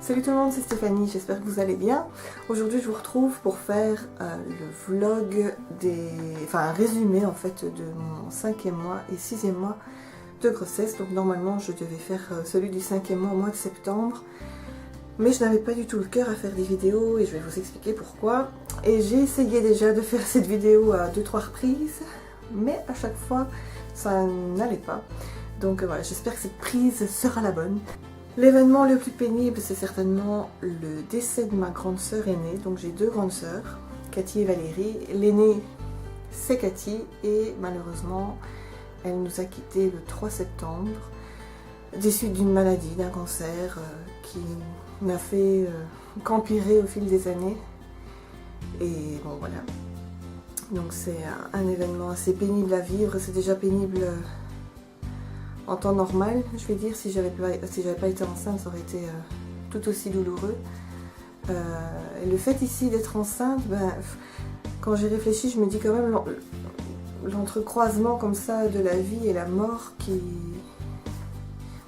Salut tout le monde, c'est Stéphanie, j'espère que vous allez bien. Aujourd'hui je vous retrouve pour faire le vlog un résumé en fait de mon 5e mois et 6e mois de grossesse. Donc normalement je devais faire celui du 5e mois au mois de septembre. Mais je n'avais pas du tout le cœur à faire des vidéos et je vais vous expliquer pourquoi. Et j'ai essayé déjà de faire cette vidéo à 2-3 reprises, mais à chaque fois ça n'allait pas. Donc voilà, j'espère que cette prise sera la bonne. L'événement le plus pénible, c'est certainement le décès de ma grande sœur aînée. Donc j'ai deux grandes sœurs, Cathy et Valérie. L'aînée, c'est Cathy et malheureusement, elle nous a quittés le 3 septembre, des suites d'une maladie, d'un cancer qui n'a fait qu'empirer au fil des années. Et bon voilà, donc c'est un événement assez pénible à vivre. C'est déjà pénible en temps normal, je vais dire. Si j'avais pas été enceinte, ça aurait été tout aussi douloureux. Et le fait ici d'être enceinte, quand j'ai réfléchi, je me dis quand même l'entrecroisement comme ça de la vie et la mort qui...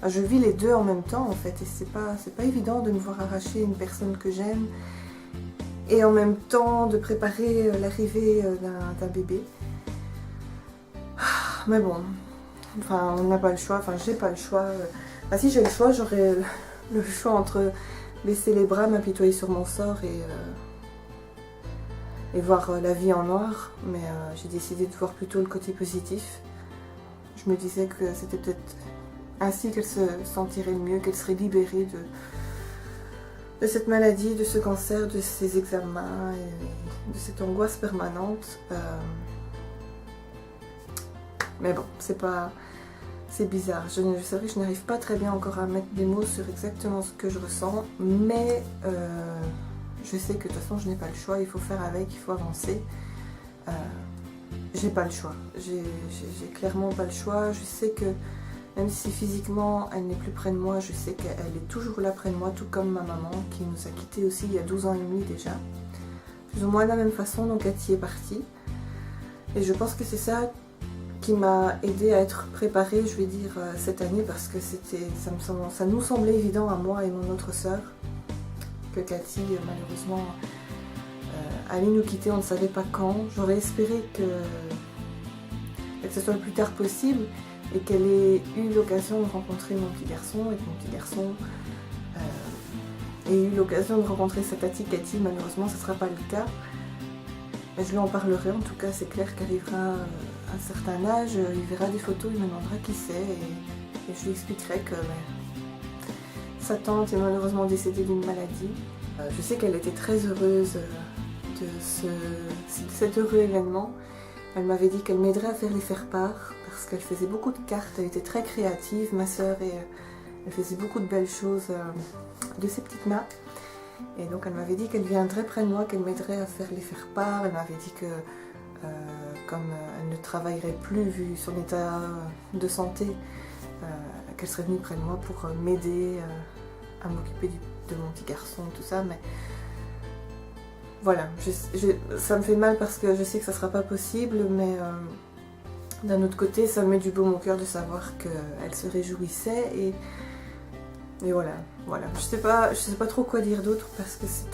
je vis les deux en même temps en fait, et c'est pas évident de me voir arracher une personne que j'aime et en même temps de préparer l'arrivée d'un bébé. Mais bon, enfin on n'a pas le choix, enfin j'ai pas le choix. Si j'ai le choix, j'aurais le choix entre baisser les bras, m'apitoyer sur mon sort et voir la vie en noir, mais j'ai décidé de voir plutôt le côté positif. Je me disais que c'était peut-être ainsi qu'elle se sentirait le mieux, qu'elle serait libérée de cette maladie, de ce cancer, de ces examens et de cette angoisse permanente. Mais bon, c'est bizarre. C'est vrai que je n'arrive pas très bien encore à mettre des mots sur exactement ce que je ressens, mais je sais que de toute façon je n'ai pas le choix, il faut faire avec, il faut avancer. J'ai pas le choix, j'ai clairement pas le choix. Je sais que même si physiquement elle n'est plus près de moi, je sais qu'elle est toujours là près de moi, tout comme ma maman qui nous a quittés aussi il y a 12 ans et demi déjà. Plus ou moins de la même façon, donc Cathy est partie. Et je pense que c'est ça qui m'a aidée à être préparée, je vais dire, cette année, parce que ça nous semblait évident à moi et mon autre sœur que Cathy, malheureusement, allait nous quitter, on ne savait pas quand. J'aurais espéré que ce soit le plus tard possible et qu'elle ait eu l'occasion de rencontrer mon petit garçon et que mon petit garçon ait eu l'occasion de rencontrer sa tati Cathy. Malheureusement, ce ne sera pas le cas. Mais je lui en parlerai, en tout cas, c'est clair qu'arrivera un certain âge, il verra des photos, il me demandera qui c'est et je lui expliquerai que sa tante est malheureusement décédée d'une maladie. Je sais qu'elle était très heureuse de cet heureux événement. Elle m'avait dit qu'elle m'aiderait à faire les faire-part parce qu'elle faisait beaucoup de cartes, elle était très créative, ma sœur, et elle faisait beaucoup de belles choses de ses petites mains. Et donc elle m'avait dit qu'elle viendrait près de moi, qu'elle m'aiderait à faire les faire-part. Elle m'avait dit que comme elle ne travaillerait plus vu son état de santé, qu'elle serait venue près de moi pour m'aider à m'occuper de mon petit garçon et tout ça. Mais voilà, ça me fait mal parce que je sais que ça ne sera pas possible, mais d'un autre côté ça me met du baume au cœur de savoir qu'elle se réjouissait et voilà. Je sais pas trop quoi dire d'autre parce que c'est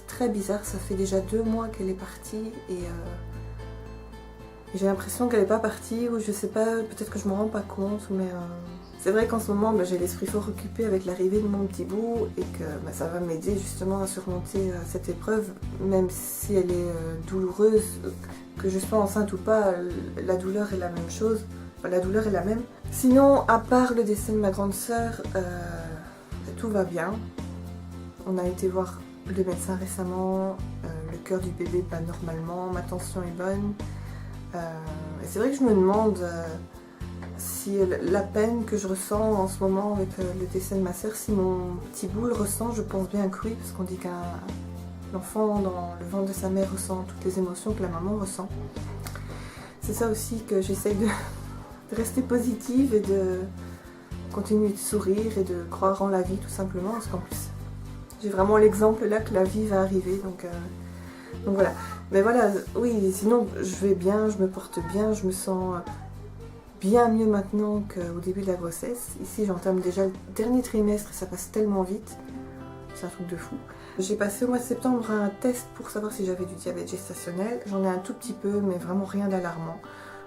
très bizarre. Ça fait déjà 2 mois qu'elle est partie et j'ai l'impression qu'elle n'est pas partie, ou je sais pas, peut-être que je me rends pas compte, mais c'est vrai qu'en ce moment j'ai l'esprit fort occupé avec l'arrivée de mon petit bout et que ça va m'aider justement à surmonter cette épreuve, même si elle est douloureuse, que je sois enceinte ou pas, la douleur est la même chose, enfin, la douleur est la même. Sinon, à part le décès de ma grande sœur, tout va bien. On a été voir le médecin récemment, le cœur du bébé bat normalement, ma tension est bonne. Et c'est vrai que je me demande si la peine que je ressens en ce moment avec le décès de ma sœur, si mon petit bout le ressent. Je pense bien que oui, parce qu'on dit qu'un enfant dans le ventre de sa mère ressent toutes les émotions que la maman ressent. C'est ça aussi que j'essaye de rester positive et de continuer de sourire et de croire en la vie tout simplement, parce qu'en plus j'ai vraiment l'exemple là que la vie va arriver, donc voilà. Mais voilà, oui, sinon je vais bien, je me porte bien, je me sens bien mieux maintenant qu'au début de la grossesse. Ici j'entame déjà le dernier trimestre et ça passe tellement vite. c'est un truc de fou. J'ai passé au mois de septembre un test pour savoir si j'avais du diabète gestationnel. J'en ai un tout petit peu, mais vraiment rien d'alarmant.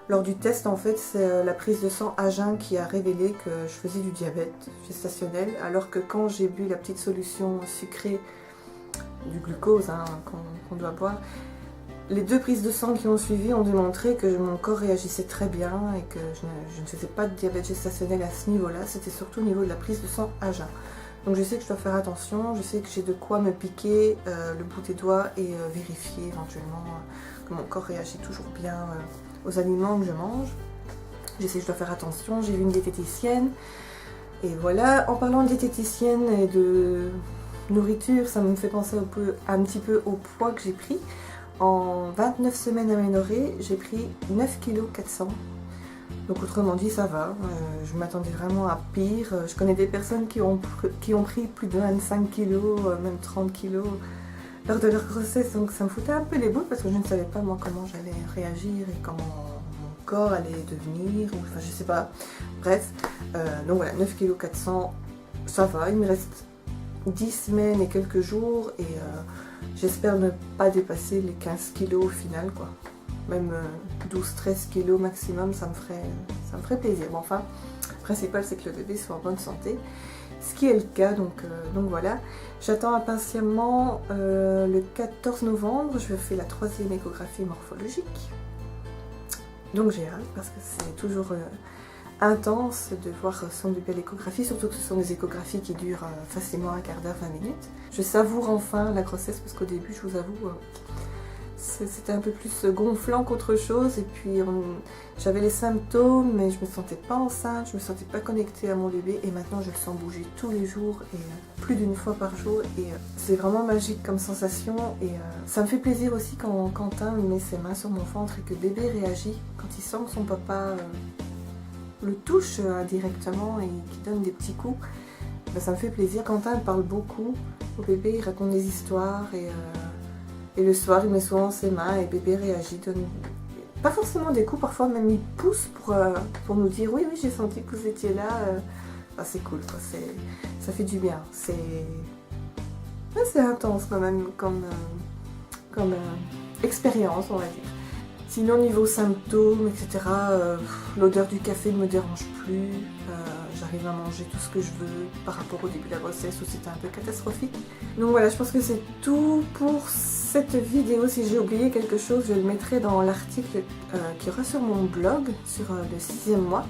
Lors du test, en fait, c'est la prise de sang à jeun qui a révélé que je faisais du diabète gestationnel, alors que quand j'ai bu la petite solution sucrée du glucose hein, qu'on doit boire, les 2 prises de sang qui ont suivi ont démontré que mon corps réagissait très bien et que je ne faisais pas de diabète gestationnel à ce niveau-là, c'était surtout au niveau de la prise de sang à jeun. Donc je sais que je dois faire attention, je sais que j'ai de quoi me piquer le bout des doigts et vérifier éventuellement que mon corps réagit toujours bien aux aliments que je mange. Je sais que je dois faire attention, j'ai vu une diététicienne. Et voilà, en parlant de diététicienne et de nourriture, ça me fait penser un petit peu au poids que j'ai pris. En 29 semaines améliorées, j'ai pris 9,4 kg. Donc autrement dit, ça va. Je m'attendais vraiment à pire. Je connais des personnes qui ont pris plus de 25 kg, même 30 kg lors de leur grossesse. Donc ça me foutait un peu les boules parce que je ne savais pas moi comment j'allais réagir et comment mon corps allait devenir. Enfin, je sais pas. Bref, donc voilà, 9,4 kg, ça va. Il me reste 10 semaines et quelques jours et j'espère ne pas dépasser les 15 kg au final, quoi. Même 12-13 kg maximum, ça me ferait plaisir. Bon, enfin, le principal c'est que le bébé soit en bonne santé, ce qui est le cas, donc voilà. J'attends impatiemment le 14 novembre, je fais la 3e échographie morphologique. Donc j'ai hâte parce que c'est toujours intense de voir son bébé à l'échographie, surtout que ce sont des échographies qui durent facilement un quart d'heure, 20 minutes. Je savoure enfin la grossesse parce qu'au début, je vous avoue, c'était un peu plus gonflant qu'autre chose. Et puis j'avais les symptômes, mais je me sentais pas enceinte, je me sentais pas connectée à mon bébé. Et maintenant, je le sens bouger tous les jours et plus d'une fois par jour. Et c'est vraiment magique comme sensation. Et ça me fait plaisir aussi quand Quentin met ses mains sur mon ventre et que bébé réagit, quand il sent que son papa le touche indirectement et qui donne des petits coups, ben ça me fait plaisir. Quentin parle beaucoup au bébé, il raconte des histoires et le soir il met souvent ses mains et bébé réagit, donne pas forcément des coups, parfois même il pousse pour nous dire oui j'ai senti que vous étiez là. Enfin, c'est cool quoi, ça fait du bien, c'est intense quand même comme expérience on va dire. Sinon niveau symptômes, etc., l'odeur du café ne me dérange plus, j'arrive à manger tout ce que je veux par rapport au début de la grossesse où c'était un peu catastrophique. Donc voilà, je pense que c'est tout pour cette vidéo. Si j'ai oublié quelque chose, je le mettrai dans l'article qui aura sur mon blog, sur le 6e mois.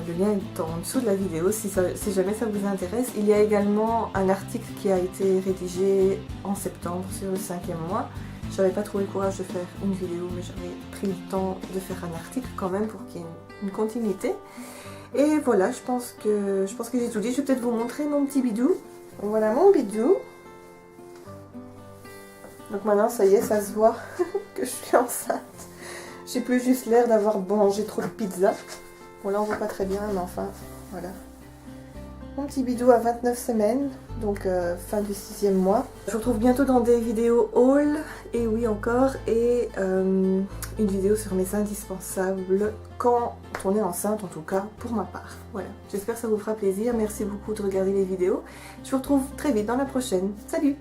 Le lien est en dessous de la vidéo si jamais ça vous intéresse. Il y a également un article qui a été rédigé en septembre sur le 5e mois. J'avais pas trouvé le courage de faire une vidéo, mais j'avais pris le temps de faire un article quand même pour qu'il y ait une continuité. Et voilà, je pense que j'ai tout dit. Je vais peut-être vous montrer mon petit bidou. Donc voilà mon bidou. Donc maintenant, ça y est, ça se voit que je suis enceinte. J'ai plus juste l'air d'avoir mangé trop de pizza. Bon là, on voit pas très bien, mais enfin, voilà. Mon petit bidou à 29 semaines, donc fin du 6e mois. Je vous retrouve bientôt dans des vidéos haul, et oui encore, et une vidéo sur mes indispensables quand on est enceinte, en tout cas pour ma part. Voilà, j'espère que ça vous fera plaisir, merci beaucoup de regarder les vidéos. Je vous retrouve très vite dans la prochaine. Salut!